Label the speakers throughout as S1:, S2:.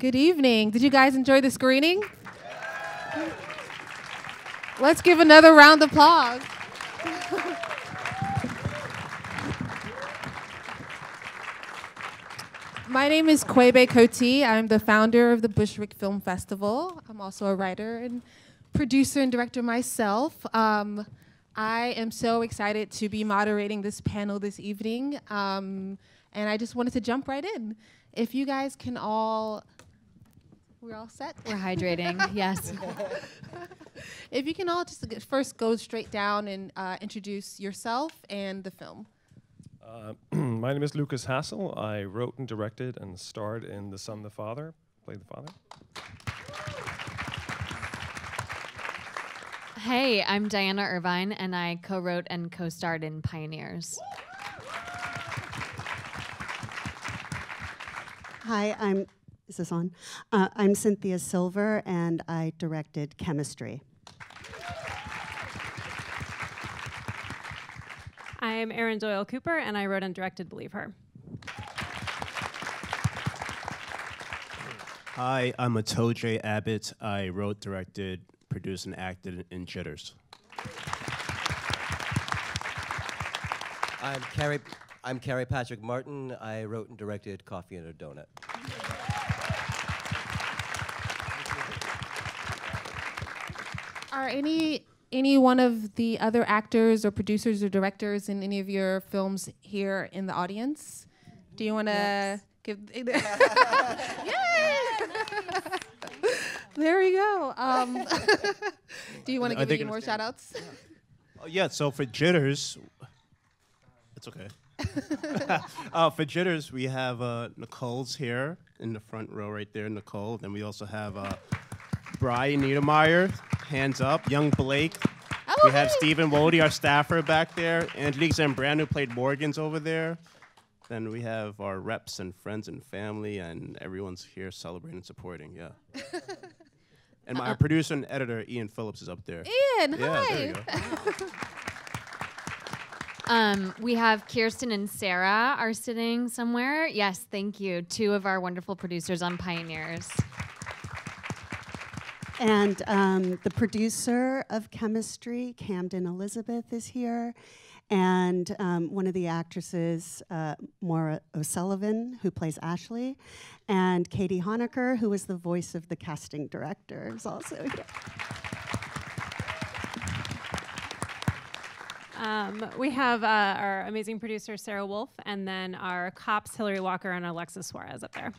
S1: Good evening. Did you guys enjoy the screening? Let's give another round of applause. My name is Kweighbaye Kotee. I'm the founder of the Bushwick Film Festival. I'm also a writer and producer and director myself. I am so excited to be moderating this panel this evening. And I just wanted to jump right in. If you guys can all, we're all set?
S2: We're hydrating, yes.
S1: If you can all just first go straight down and introduce yourself and the film.
S3: My name is Lukas Hassel. I wrote and directed and starred in The Son, the Father, played the father.
S2: Hey, I'm Diana Irvine, and I co-wrote and co-starred in Pioneers.
S4: Hi, is this on? I'm Cynthia Silver, and I directed Chemistry.
S5: I'm Erin Doyle Cooper, and I wrote and directed Believe Her.
S6: Hi, I'm Otoja Abit. I wrote, directed, produced, and acted in JITTERS.
S7: I'm Cary Patrick Martin. I wrote and directed Coffee and a Donut.
S1: Are any one of the other actors or producers or directors in any of your films here in the audience? Do you want to give? Yay! There we go. Do you want to give any more shout outs?
S6: Oh, yeah, so for JITTERS, it's okay. For JITTERS, we have Nicole's here in the front row right there, Nicole. Then we also have Brian Niedermeyer, hands up. Young Blake.
S1: Oh,
S6: we have Stephen Wody, our staffer, back there. Angelique Zambrano played Morgan's over there. Then we have our reps and friends and family, and everyone's here celebrating and supporting, yeah. And my producer and editor, Ian Phillips, is up there.
S1: Ian,
S6: yeah,
S1: hi.
S6: There you go.
S2: We have Kirsten and Sarah are sitting somewhere. Yes, thank you. Two of our wonderful producers on Pioneers.
S4: And the producer of Chemistry, Camden Elizabeth, is here. And one of the actresses, Maura O'Sullivan, who plays Ashley. And Katie Honecker, who is the voice of the casting director, is also here.
S5: We have our amazing producer, Sarah Wolf, and then our cops, Hillary Walker and Alexis Suarez up there.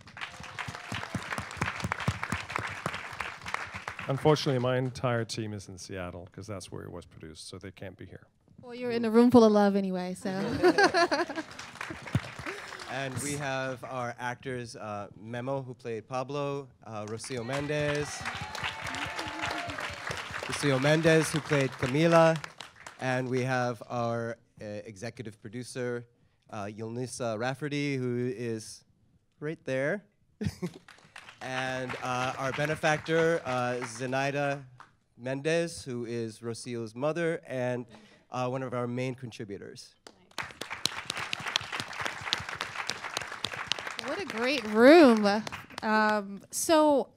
S3: Unfortunately, my entire team is in Seattle because that's where it was produced, so they can't be here.
S1: Well, you're in a room full of love anyway, so.
S7: And we have our actors, Memo, who played Pablo, Rocio Mendez, who played Camila, and we have our executive producer, Yulnisa Rafferty, who is right there. And our benefactor, Zenaida Mendez, who is Rocio's mother, and one of our main contributors.
S1: What a great room. So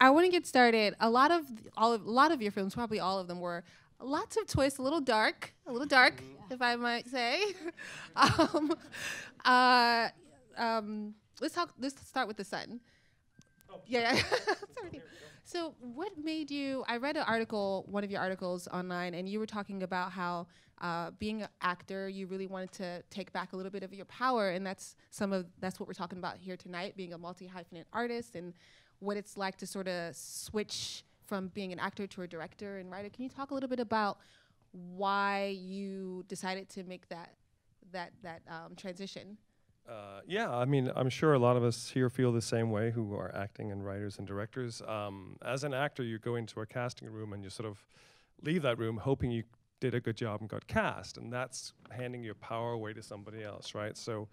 S1: I want to get started. A lot of your films, probably all of them, were lots of twists, a little dark, if I might say. Let's start with The Son. Yeah. So what made you, I read an article, one of your articles online, and you were talking about how being an actor, you really wanted to take back a little bit of your power, and that's what we're talking about here tonight, being a multi-hyphenate artist and what it's like to sort of switch from being an actor to a director and writer. Can you talk a little bit about why you decided to make that transition?
S3: Yeah, I mean, I'm sure a lot of us here feel the same way who are acting and writers and directors. As an actor, you go into a casting room and you sort of leave that room hoping you did a good job and got cast, and that's handing your power away to somebody else, right? So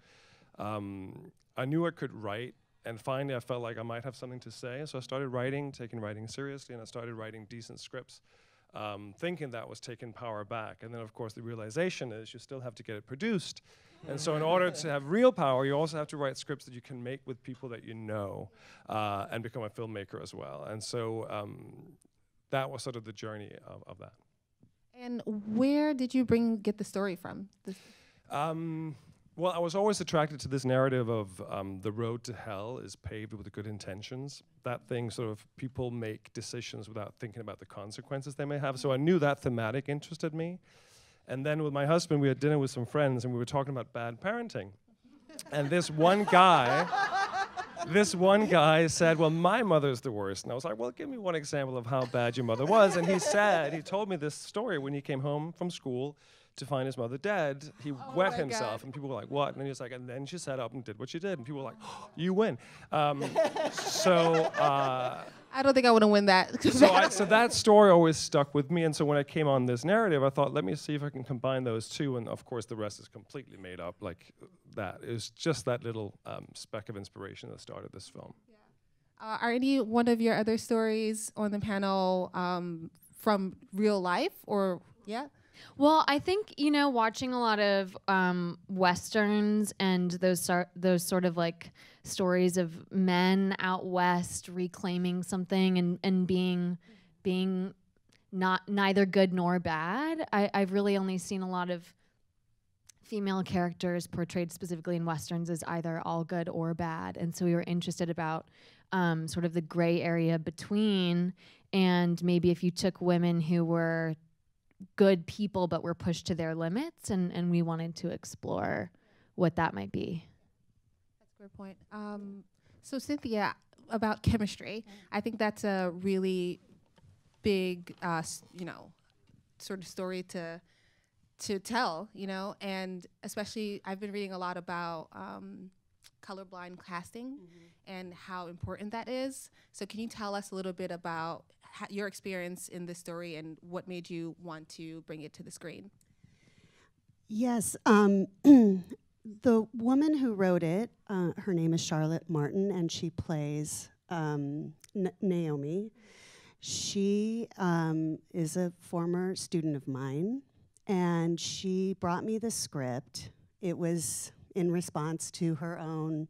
S3: I knew I could write, and finally I felt like I might have something to say, so I started writing, taking writing seriously, and I started writing decent scripts. thinking that was taking power back. And then, of course, the realization is you still have to get it produced. And so in order to have real power, you also have to write scripts that you can make with people that you know and become a filmmaker as well. And so that was sort of the journey of that.
S1: And where did you get the story from?
S3: Well, I was always attracted to this narrative of the road to hell is paved with good intentions. That thing sort of people make decisions without thinking about the consequences they may have. So I knew that thematic interested me. And then with my husband, we had dinner with some friends and we were talking about bad parenting. And this one guy said, well, my mother's the worst. And I was like, well, give me one example of how bad your mother was. And he told me this story when he came home from school to find his mother dead. He wet himself, God. And people were like, what? And he was like, and then she sat up and did what she did. And people were like, oh, you win.
S1: I don't think I want to win that.
S3: So that story always stuck with me. And so when I came on this narrative, I thought, let me see if I can combine those two. And of course, the rest is completely made up like that. It was just that little speck of inspiration that started this film.
S1: Yeah. Are any one of your other stories on the panel from real life or, yeah?
S2: Well, I think, watching a lot of Westerns and those sort of like stories of men out west reclaiming something and being neither good nor bad. I've really only seen a lot of female characters portrayed specifically in Westerns as either all good or bad. And so we were interested about sort of the gray area between, and maybe if you took women who were good people but were pushed to their limits, and we wanted to explore what that might be.
S1: That's a good point. So Cynthia, about chemistry, I think that's a really big, sort of story to tell, and especially I've been reading a lot about colorblind casting and how important that is. So can you tell us a little bit about your experience in this story and what made you want to bring it to the screen?
S4: Yes. The woman who wrote it, her name is Charlotte Martin, and she plays Naomi. She is a former student of mine, and she brought me the script. It was in response to her own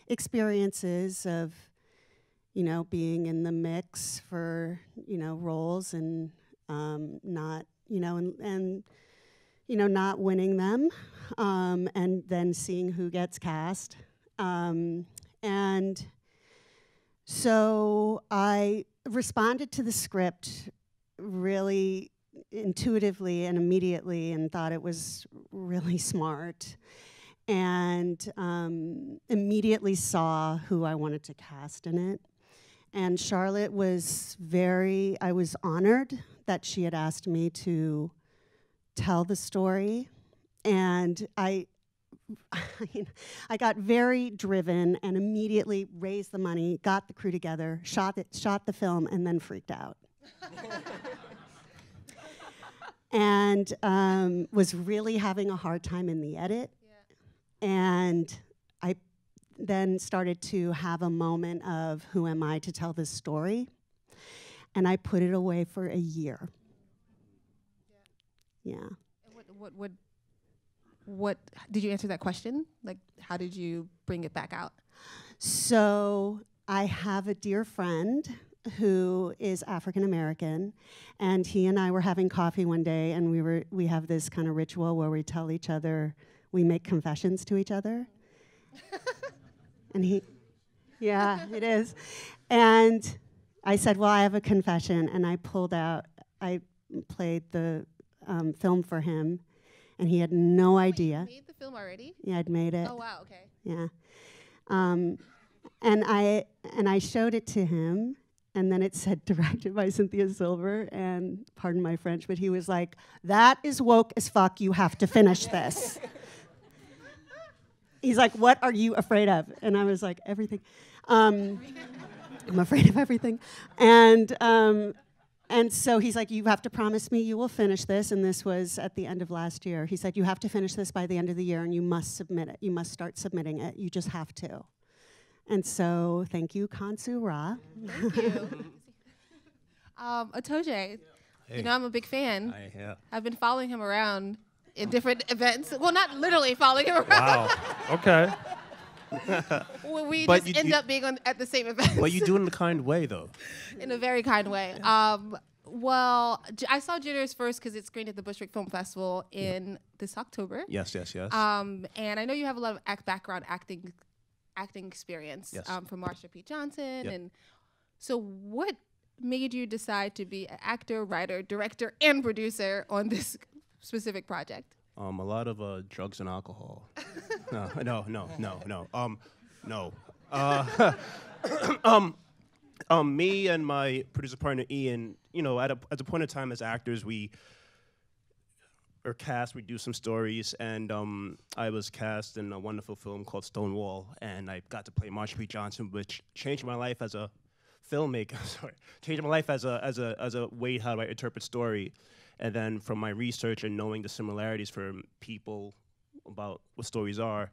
S4: experiences of being in the mix for, roles and not, not winning them, and then seeing who gets cast. And so I responded to the script really intuitively and immediately and thought it was really smart. And immediately saw who I wanted to cast in it. And Charlotte was I was honored that she had asked me to tell the story. And I got very driven and immediately raised the money, got the crew together, shot the film, and then freaked out. And was really having a hard time in the edit. Yeah. And I then started to have a moment of who am I to tell this story? And I put it away for a year. Yeah.
S1: And what did you answer that question? Like, how did you bring it back out?
S4: So I have a dear friend who is African American, and he and I were having coffee one day, and we have this kind of ritual where we tell each other, we make confessions to each other. And yeah, it is. And I said, well, I have a confession, and I played the film for him, and he had no idea.
S1: You made the film already?
S4: Yeah, I'd made it.
S1: Oh, wow, okay.
S4: Yeah. And I showed it to him, and then it said directed by Cynthia Silver, and pardon my French, but he was like, that is woke as fuck, you have to finish this. He's like, what are you afraid of? And I was like, everything. I'm afraid of everything. And so he's like, you have to promise me you will finish this, and this was at the end of last year. He said, you have to finish this by the end of the year, and you must submit it. You must start submitting it. You just have to. And so, thank you, Kansu Ra.
S1: Thank you. Otoja,
S6: Hey.
S1: You know, I'm a big fan.
S6: Yeah.
S1: I've been following him around in different events. Well, not literally following him around.
S3: Wow. Okay.
S1: We
S6: But
S1: just
S6: you-
S1: end up being at the same events.
S6: But you do it in a kind way, though.
S1: In a very kind way. Well, I saw Jitters first because it's screened at the Bushwick Film Festival in this October.
S6: Yes.
S1: And I know you have a lot of background acting experience
S6: Yes.
S1: from Marsha P. Johnson.
S6: Yep.
S1: And so what made you decide to be an actor, writer, director, and producer on this specific project?
S6: A lot of drugs and alcohol. No. Me and my producer partner Ian, you know, at a point in time as actors, we are cast. We do some stories, and I was cast in a wonderful film called Stonewall, and I got to play Marsha P. Johnson, which changed my life as a filmmaker. Changed my life as a way how do I interpret story. And then from my research and knowing the similarities for people about what stories are,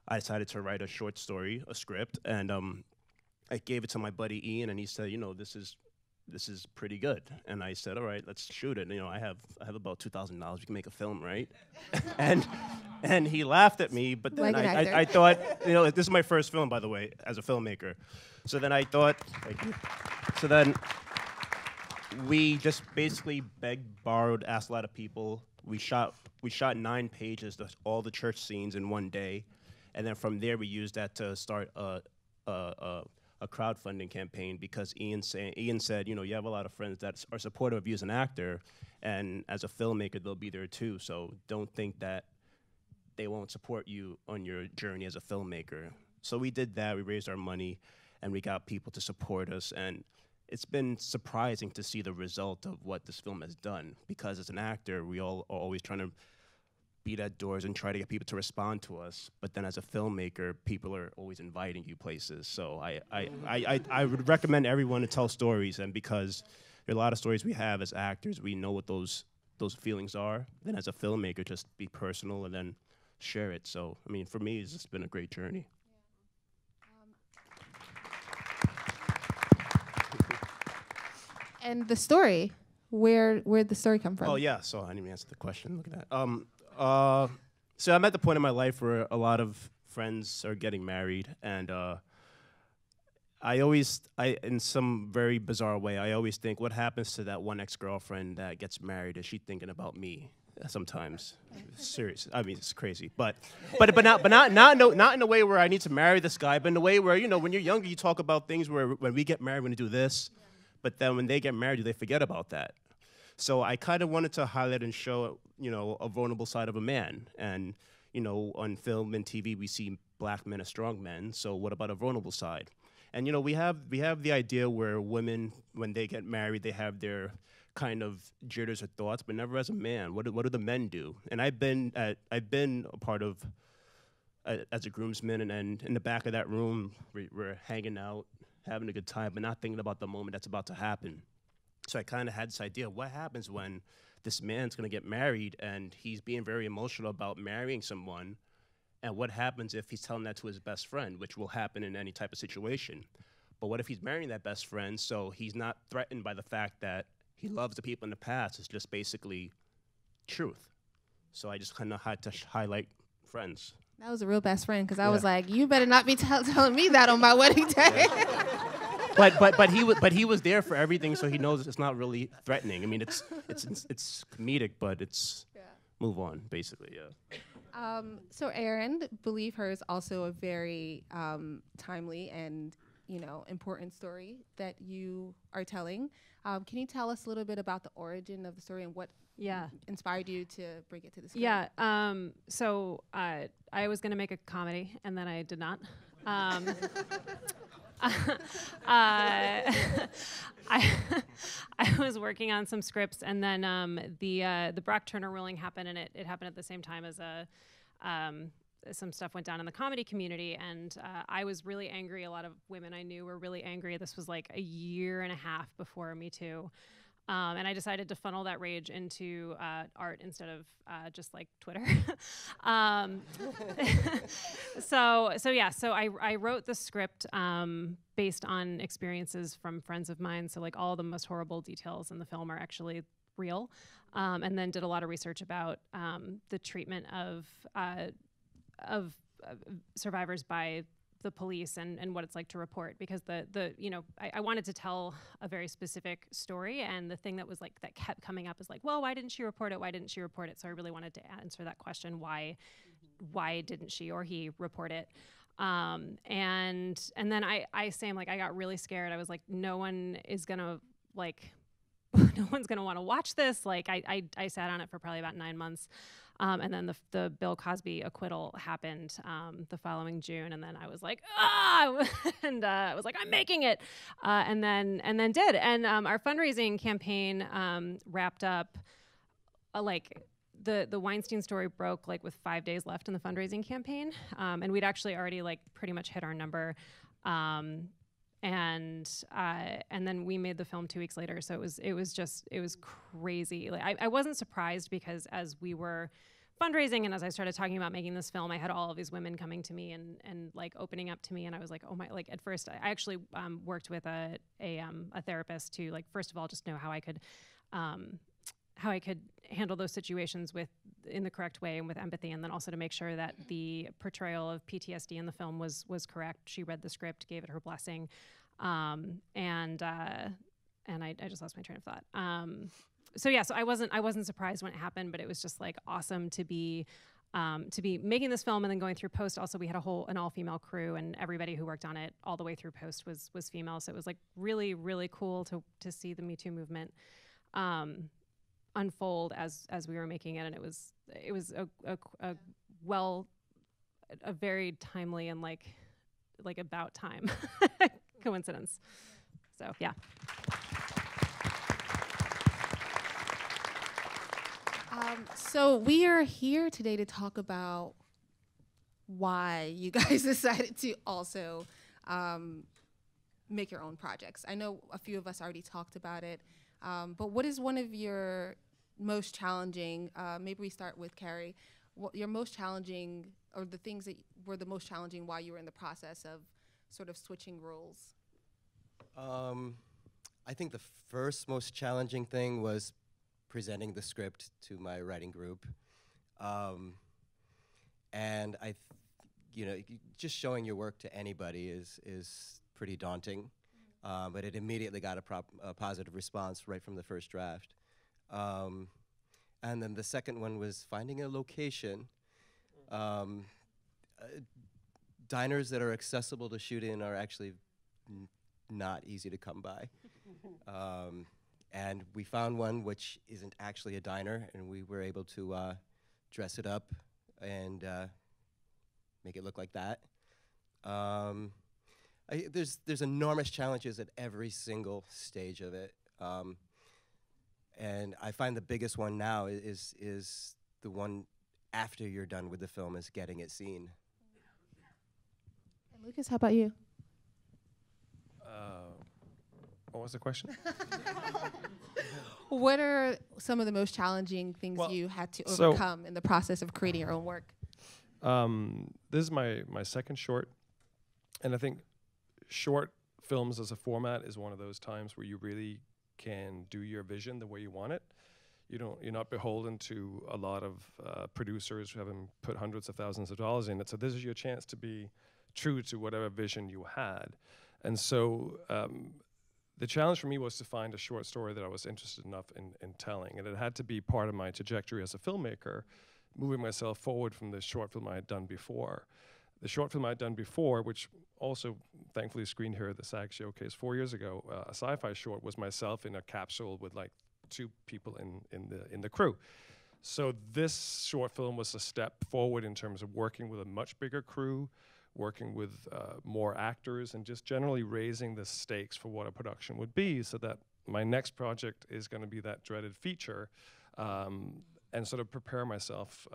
S6: I decided to write a short story, a script, and I gave it to my buddy Ian, and he said, you know, this is pretty good. And I said, all right, let's shoot it. You know, I have about $2,000. We can make a film, right? and he laughed at me, but then I thought, you know, this is my first film, by the way, as a filmmaker. So then I thought, thank you. So then we just basically begged, borrowed, asked a lot of people. We shot 9 pages, all the church scenes in one day, and then from there we used that to start a crowdfunding campaign because Ian said, you know, you have a lot of friends that are supportive of you as an actor, and as a filmmaker they'll be there too. So don't think that they won't support you on your journey as a filmmaker. So we did that. We raised our money, and we got people to support us, and it's been surprising to see the result of what this film has done, because as an actor, we all are always trying to beat at doors and try to get people to respond to us. But then as a filmmaker, people are always inviting you places. So I would recommend everyone to tell stories, and because there are a lot of stories we have as actors, we know what those feelings are. Then as a filmmaker, just be personal and then share it. So, I mean, for me, it's just been a great journey.
S1: And the story, where'd the story come from?
S6: Oh yeah, so I didn't even answer the question. Look at that. So I'm at the point in my life where a lot of friends are getting married, and in some very bizarre way, I always think, what happens to that one ex-girlfriend that gets married? Is she thinking about me? Sometimes, serious. I mean, it's crazy, but not in a way where I need to marry this guy, but in a way where, you know, when you're younger, you talk about things where when we get married, we're gonna do this. But then when they get married, they forget about that. So I kind of wanted to highlight and show, you know, a vulnerable side of a man. And, you know, on film and TV, we see black men as strong men. So what about a vulnerable side? And, you know, we have the idea where women, when they get married, they have their kind of jitters or thoughts, but never as a man. What do the men do? And I've been a part of, as a groomsman, and in the back of that room, we're hanging out, having a good time, but not thinking about the moment that's about to happen. So I kind of had this idea, what happens when this man's gonna get married and he's being very emotional about marrying someone, and what happens if he's telling that to his best friend, which will happen in any type of situation. But what if he's marrying that best friend, so he's not threatened by the fact that he loves the people in the past, it's just basically truth. So I just kind of had to highlight friends.
S1: That was a real best friend, because I was like, you better not be telling me that on my wedding day.
S6: but he was there for everything, so he knows it's not really threatening. I mean, it's comedic, but it's move on, basically. Yeah.
S1: So Erin, Believe Her is also a very timely and, you know, important story that you are telling. Can you tell us a little bit about the origin of the story and what inspired you to bring it to the screen?
S5: Yeah. So I was going to make a comedy, and then I did not. I was working on some scripts, and then the Brock Turner ruling happened, and it happened at the same time as some stuff went down in the comedy community, and I was really angry. A lot of women I knew were really angry. This was like a year and a half before Me Too. And I decided to funnel that rage into art instead of just like Twitter. So I wrote the script based on experiences from friends of mine. So like all the most horrible details in the film are actually real. And then did a lot of research about the treatment of survivors by the police and what it's like to report, because I wanted to tell a very specific story, and the thing that was like that kept coming up is like, well, why didn't she report it? Why didn't she report it? So I really wanted to answer that question: why didn't she or he report it? And then I got really scared. I was like, no one is gonna no one's gonna want to watch this. Like I sat on it for probably about 9 months. And then the Bill Cosby acquittal happened the following June, and then I was like, and I was like, I'm making it, and then did. And our fundraising campaign wrapped up, the Weinstein story broke like with 5 days left in the fundraising campaign, and we'd actually already like pretty much hit our number. And then we made the film 2 weeks later. So it was crazy. Like I wasn't surprised, because as we were fundraising and as I started talking about making this film, I had all of these women coming to me and like opening up to me, and I was like, oh my! Like at first, I actually worked with a therapist to, like, first of all, just know how I could handle those situations in the correct way and with empathy, and then also to make sure that the portrayal of PTSD in the film was correct. She read the script, gave it her blessing, and I just lost my train of thought. So I wasn't surprised when it happened, but it was just like awesome to be making this film and then going through post. Also, we had an all-female crew, and everybody who worked on it all the way through post was female. So it was like really, really cool to see the Me Too movement unfold as we were making it, and it was a very timely and like about time coincidence. So yeah.
S1: So we are here today to talk about why you guys decided to also make your own projects. I know a few of us already talked about it, but what is one of your most challenging, maybe we start with Cary, what your most challenging, or the things that were the most challenging while you were in the process of sort of switching roles?
S7: I think the first most challenging thing was presenting the script to my writing group. And just showing your work to anybody is pretty daunting, but it immediately got a positive response right from the first draft. And then the second one was finding a location. Diners that are accessible to shoot in are actually not easy to come by. And we found one which isn't actually a diner, and we were able to dress it up and make it look like that. There's enormous challenges at every single stage of it. And I find the biggest one now is the one after you're done with the film, is getting it seen.
S1: And Lukas, how about you?
S3: What was the question?
S1: What are some of the most challenging things you had to overcome in the process of creating your own work?
S3: This is my second short, and I think short films as a format is one of those times where you really can do your vision the way you want it. You're not beholden to a lot of producers who haven't put hundreds of thousands of dollars in it. So this is your chance to be true to whatever vision you had. And so the challenge for me was to find a short story that I was interested enough in telling. And it had to be part of my trajectory as a filmmaker, moving myself forward from the short film I had done before. The short film I had done before, which also thankfully screened here at the SAG Showcase 4 years ago, a sci-fi short, was myself in a capsule with like 2 people in the crew. So this short film was a step forward in terms of working with a much bigger crew, working with more actors, and just generally raising the stakes for what a production would be, so that my next project is going to be that dreaded feature, and sort of prepare myself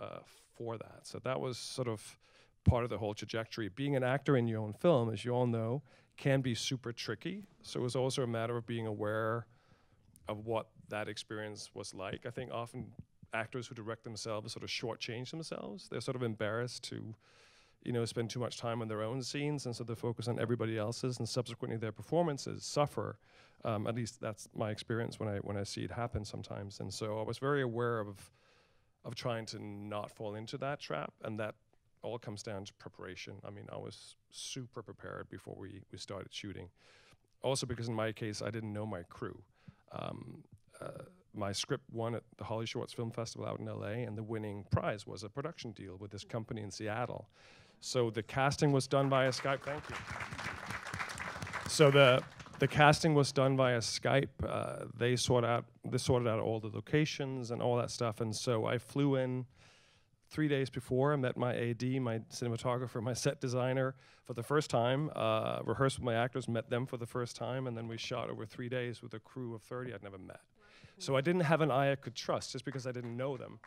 S3: for that. So that was sort of part of the whole trajectory. Being an actor in your own film, as you all know, can be super tricky. So it was also a matter of being aware of what that experience was like. I think often actors who direct themselves sort of shortchange themselves. They're sort of embarrassed to, spend too much time on their own scenes, and so they focus on everybody else's, and subsequently their performances suffer. At least that's my experience when I see it happen sometimes. And so I was very aware of trying to not fall into that trap, and that all comes down to preparation. I mean, I was super prepared before we started shooting. Also because in my case, I didn't know my crew. My script won at the Holly Shorts Film Festival out in LA, and the winning prize was a production deal with this company in Seattle. So the casting was done via Skype. Thank you. So the casting was done via Skype. They sorted out all the locations and all that stuff. And so I flew in 3 days before. I met my AD, my cinematographer, my set designer for the first time, rehearsed with my actors, met them for the first time, and then we shot over 3 days with a crew of 30 I'd never met. So I didn't have an eye I could trust just because I didn't know them.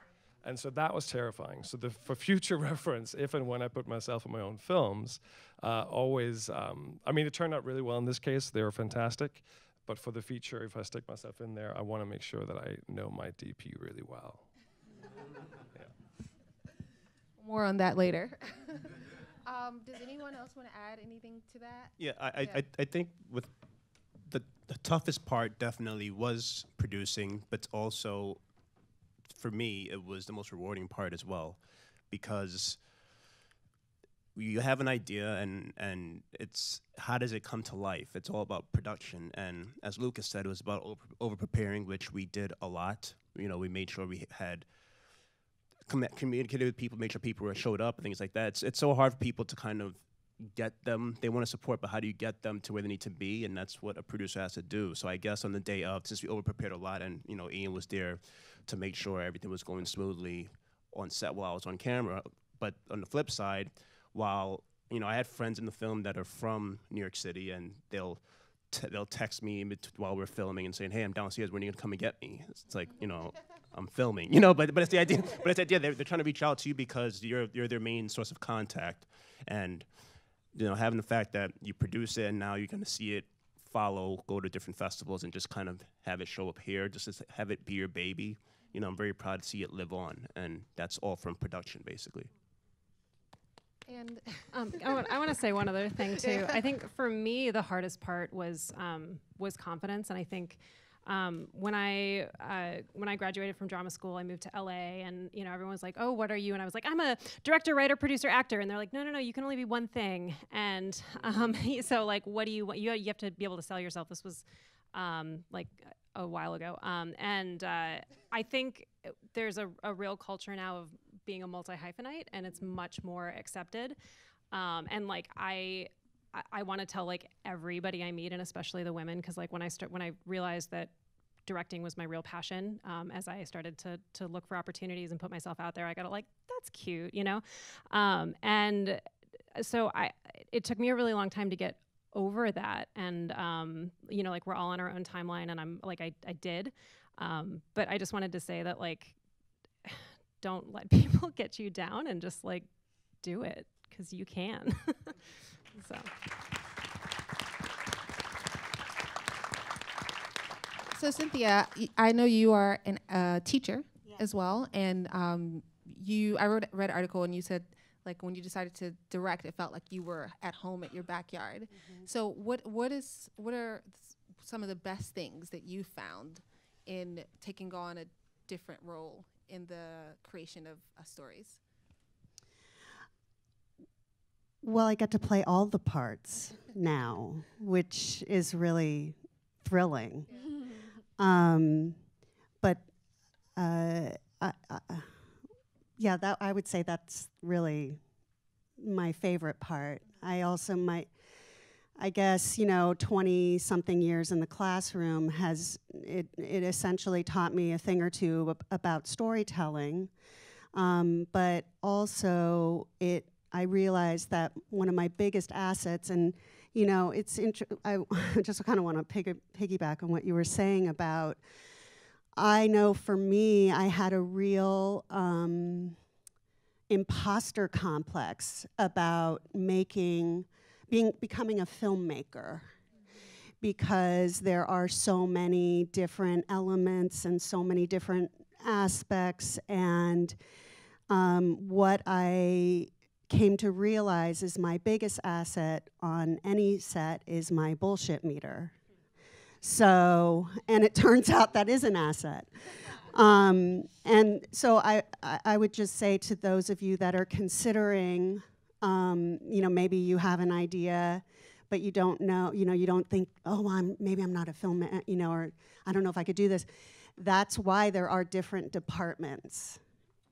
S3: And so that was terrifying. So for future reference, if and when I put myself in my own films, always, it turned out really well in this case. They were fantastic. But for the feature, if I stick myself in there, I want to make sure that I know my DP really well.
S1: More on that later. Does anyone else want to add anything to that?
S6: Yeah, I think with the toughest part definitely was producing, but also for me, it was the most rewarding part as well, because you have an idea and it's how does it come to life? It's all about production. And as Lukas said, it was about over preparing, which we did a lot. We made sure we had communicated with people, made sure people showed up and things like that. It's so hard for people to kind of get them. They want to support, but how do you get them to where they need to be? And that's what a producer has to do. So I guess on the day of, since we over-prepared a lot, and Ian was there to make sure everything was going smoothly on set while I was on camera. But on the flip side, while I had friends in the film that are from New York City, and they'll text me while we're filming and saying, "Hey, I'm downstairs. When are you gonna come and get me?" It's like, I'm filming, but it's the idea. But it's the idea. They're trying to reach out to you because you're their main source of contact, and having the fact that you produce it and now you're gonna see it go to different festivals and just kind of have it show up here, just to have it be your baby. I'm very proud to see it live on, and that's all from production, basically.
S5: And I want to say one other thing too. I think for me the hardest part was confidence, and I think when I graduated from drama school, I moved to LA, and everyone was like, "Oh, what are you?" And I was like, "I'm a director, writer, producer, actor." And they're like, "No, you can only be one thing." And so like, what do you want? You have to be able to sell yourself. This was like a while ago, and I think there's a real culture now of being a multi-hyphenate, and it's much more accepted. And like I want to tell like everybody I meet, and especially the women, because like when I realized that directing was my real passion, as I started to look for opportunities and put myself out there, I got like, that's cute, and so it took me a really long time to get over that, and like we're all on our own timeline, and I'm like I did, but I just wanted to say that like don't let people get you down, and just like do it, because you can.
S1: So Cynthia, I know you are a teacher as well, and I read an article, and you said like when you decided to direct, it felt like you were at home at your backyard. Mm-hmm. So what are some of the best things that you found in taking on a different role in the creation of stories?
S4: Well, I get to play all the parts now, which is really thrilling. But that I would say that's really my favorite part. I also I guess 20-something years in the classroom it essentially taught me a thing or two about storytelling, but also I realized that one of my biggest assets, and I just kind of want to piggyback on what you were saying about, I know for me, I had a real imposter complex about becoming a filmmaker, because there are so many different elements and so many different aspects. And what I came to realize is my biggest asset on any set is my bullshit meter. So, and it turns out that is an asset. And so I would just say to those of you that are considering, you know, maybe you have an idea, but you don't know, you know, you don't think, oh, maybe I'm not a film, you know, or I don't know if I could do this. That's why there are different departments,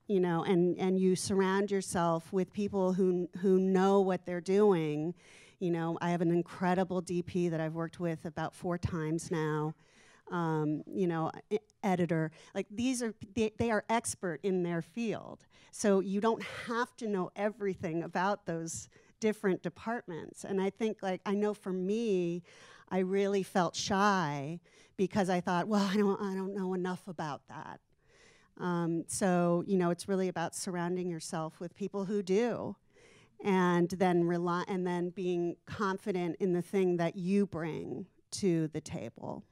S4: you know, and you surround yourself with people who know what they're doing. You know, I have an incredible DP that I've worked with about 4 times now. You know, editor, like they are expert in their field. So you don't have to know everything about those different departments. And I think, like, I know for me, I really felt shy because I thought, well, I don't know enough about that. So, you know, it's really about surrounding yourself with people who do, and then being confident in the thing that you bring to the table.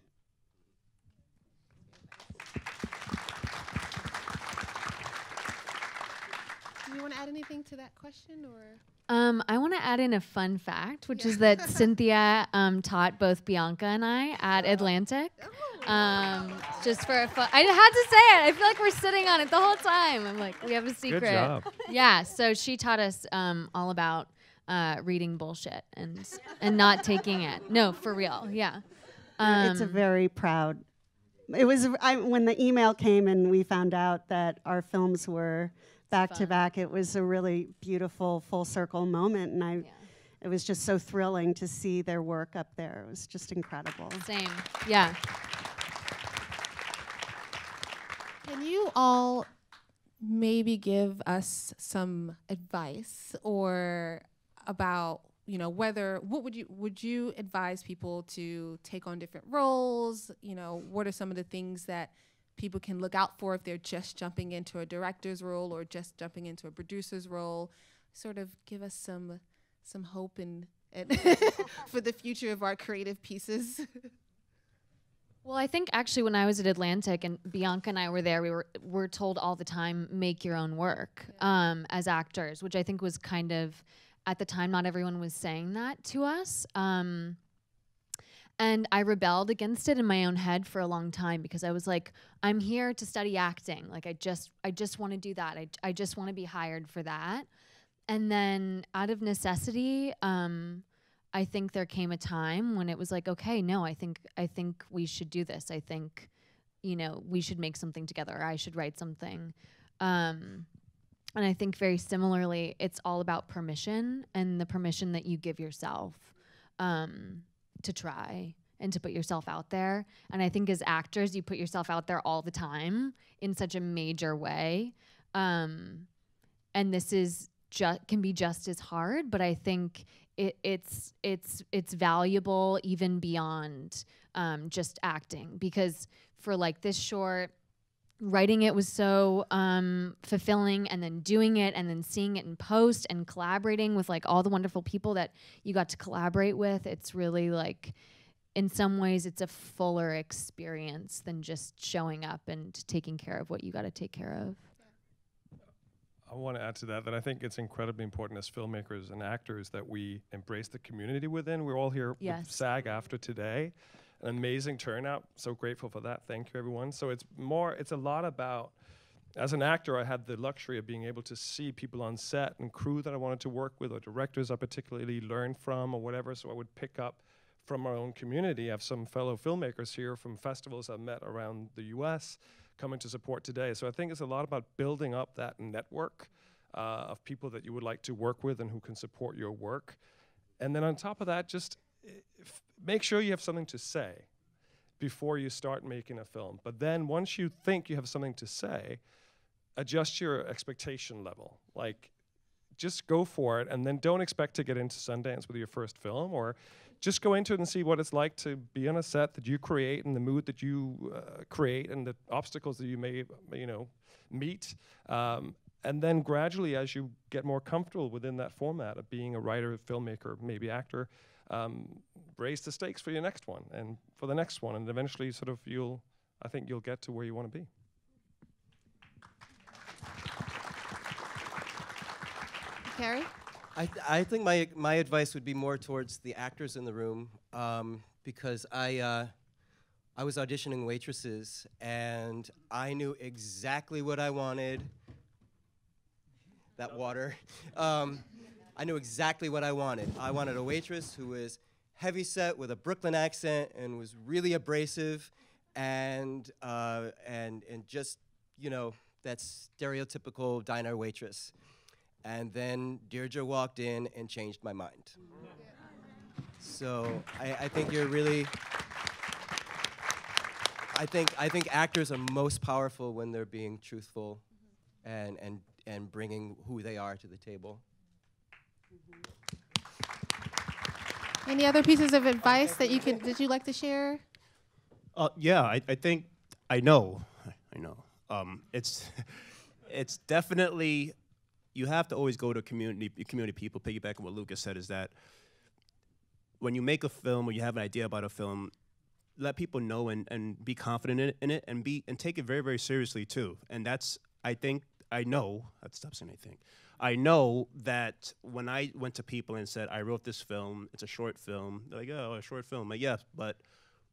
S1: Do you want to add anything to that question, or?
S2: I want to add in a fun fact, which is that Cynthia taught both Bianca and I at Atlantic. Just for a fun. I had to say it. I feel like we're sitting on it the whole time. I'm like, we have a secret.
S3: Good job.
S2: Yeah. So she taught us all about reading bullshit and not taking it. No, for real. Yeah.
S4: It's a very proud. It was when the email came and we found out that our films were back to back. It was a really beautiful full circle moment, and it was just so thrilling to see their work up there. It was just incredible.
S2: Same. Yeah.
S1: Can you all maybe give us some advice or about, you know, what would you advise people to take on different roles? You know, what are some of the things that people can look out for if they're just jumping into a director's role or just jumping into a producer's role? Sort of give us some hope and for the future of our creative pieces.
S2: Well, I think actually when I was at Atlantic and Bianca and I were there, we were told all the time, make your own work as actors, which I think was kind of, at the time, not everyone was saying that to us. And I rebelled against it in my own head for a long time because I was like, I'm here to study acting. Like, I just want to do that. I just want to be hired for that. And then out of necessity, I think there came a time when it was like, okay, no, I think we should do this. I think, you know, we should make something together. I should write something. And I think very similarly, it's all about permission and the permission that you give yourself to try and to put yourself out there. And I think as actors, you put yourself out there all the time in such a major way. And this is can be just as hard, but I think it's valuable even beyond just acting, because for like this short, writing it was so fulfilling, and then doing it and then seeing it in post and collaborating with like all the wonderful people that you got to collaborate with. It's really like, in some ways, it's a fuller experience than just showing up and taking care of what you got to take care of.
S3: I want to add to that I think it's incredibly important as filmmakers and actors that we embrace the community within. We're all here with SAG-AFTRA today. An amazing turnout. So grateful for that. Thank you, everyone. So it's a lot about, as an actor, I had the luxury of being able to see people on set and crew that I wanted to work with, or directors I particularly learned from, or whatever. So I would pick up from our own community. I have some fellow filmmakers here from festivals I've met around the US coming to support today. So I think it's a lot about building up that network of people that you would like to work with and who can support your work. And then on top of that, just make sure you have something to say before you start making a film. But then once you think you have something to say, adjust your expectation level. Like, just go for it, and then don't expect to get into Sundance with your first film, or just go into it and see what it's like to be on a set that you create, and the mood that you create, and the obstacles that you may, meet. And then gradually, as you get more comfortable within that format of being a writer, filmmaker, maybe actor, raise the stakes for your next one and for the next one, and eventually sort of I think you'll get to where you want to be.
S1: Cary?
S7: I think my advice would be more towards the actors in the room, because I was auditioning waitresses, and I knew exactly what I wanted. That water. I knew exactly what I wanted. I wanted a waitress who was heavyset with a Brooklyn accent and was really abrasive, and just, you know, that stereotypical diner waitress. And then Deirdre walked in and changed my mind. So I think you're really, I think actors are most powerful when they're being truthful and bringing who they are to the table.
S1: Any other pieces of advice that that you'd like to share?
S6: Yeah, I think I know. It's definitely, you have to always go to community people. Piggybacking on what Lukas said, is that when you make a film or you have an idea about a film, let people know and be confident in it and take it very, very seriously too. And that's, I know that when I went to people and said, I wrote this film, it's a short film, they're like, oh, a short film. Like, yes, but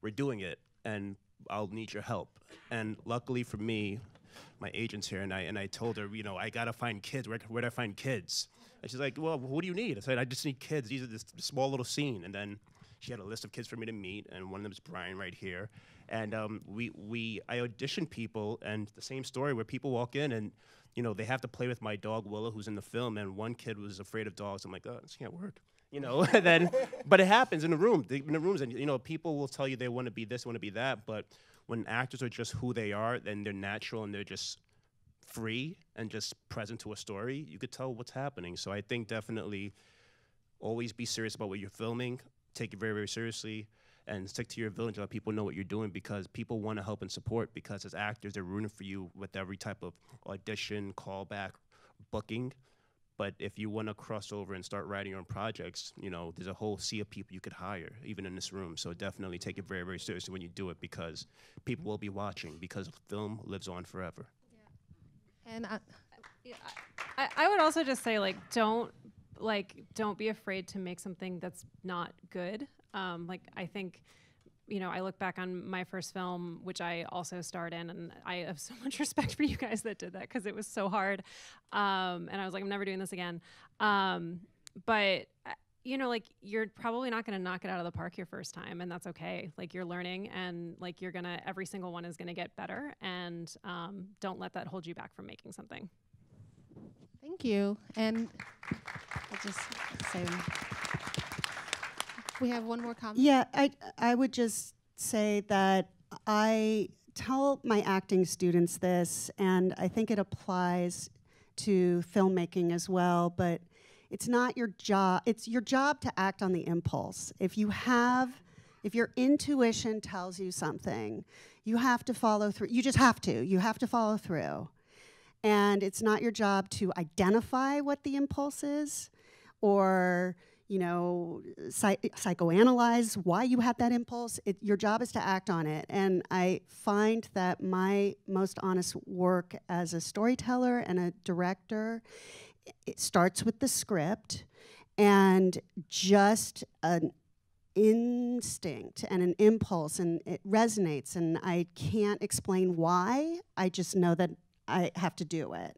S6: we're doing it and I'll need your help. And luckily for me, my agent's here, and I told her, you know, I gotta find kids. Where do I find kids? And she's like, well, what do you need? I said, I just need kids. These are this small little scene. And then she had a list of kids for me to meet, and one of them is Brian right here. And I auditioned people, and the same story where people walk in and, you know, they have to play with my dog Willow, who's in the film, and one kid was afraid of dogs. I'm like, oh, this can't work. You know, and then, but it happens in the rooms, and you know, people will tell you they want to be this, want to be that, but when actors are just who they are, then they're natural and they're just free and just present to a story, you could tell what's happening. So I think definitely always be serious about what you're filming, take it very, very seriously, and stick to your village and let people know what you're doing, because people want to help and support, because as actors, they're rooting for you with every type of audition, callback, booking. But if you want to cross over and start writing your own projects, you know, there's a whole sea of people you could hire, even in this room. So definitely take it very, very seriously when you do it, because people will be watching, because film lives on forever.
S1: Yeah. And
S5: I would also just say, don't be afraid to make something that's not good. I think, you know, I look back on my first film, which I also starred in, and I have so much respect for you guys that did that, because it was so hard. And I was like, I'm never doing this again. But, you know, like, you're probably not going to knock it out of the park your first time, and that's okay. Like, you're learning, and like, every single one is going to get better, and don't let that hold you back from making something.
S1: Thank you. And I'll just say, we have one more comment.
S4: Yeah, I would just say that I tell my acting students this, and I think it applies to filmmaking as well, but it's not your job. It's your job to act on the impulse. If your intuition tells you something, you have to follow through. You just have to. You have to follow through. And it's not your job to identify what the impulse is, or, you know, psychoanalyze why you had that impulse. Your job is to act on it. And I find that my most honest work as a storyteller and a director, it starts with the script and just an instinct and an impulse, and it resonates, and I can't explain why. I just know that I have to do it.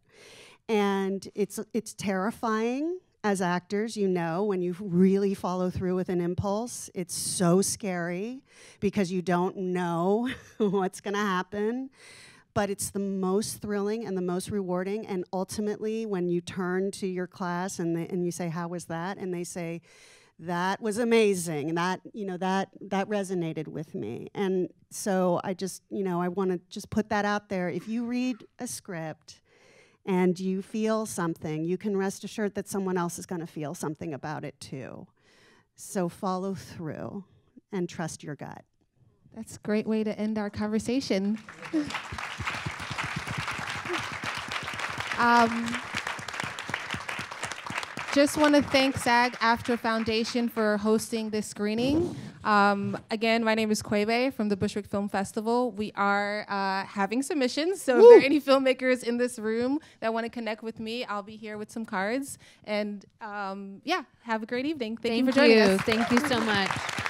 S4: And it's terrifying. As actors, you know, when you really follow through with an impulse, it's so scary because you don't know what's going to happen. But it's the most thrilling and the most rewarding. And ultimately, when you turn to your class and you say, "How was that?" and they say, "That was amazing," and that resonated with me. And so I just, you know, I want to just put that out there. If you read a script and you feel something, you can rest assured that someone else is going to feel something about it too. So follow through and trust your gut.
S1: That's a great way to end our conversation. just want to thank SAG-AFTRA Foundation for hosting this screening. Again, my name is Kweighbaye from the Bushwick Film Festival. We are having submissions, so if there are any filmmakers in this room that want to connect with me, I'll be here with some cards. And yeah, have a great evening. Thank you for joining us.
S2: Thank you so much.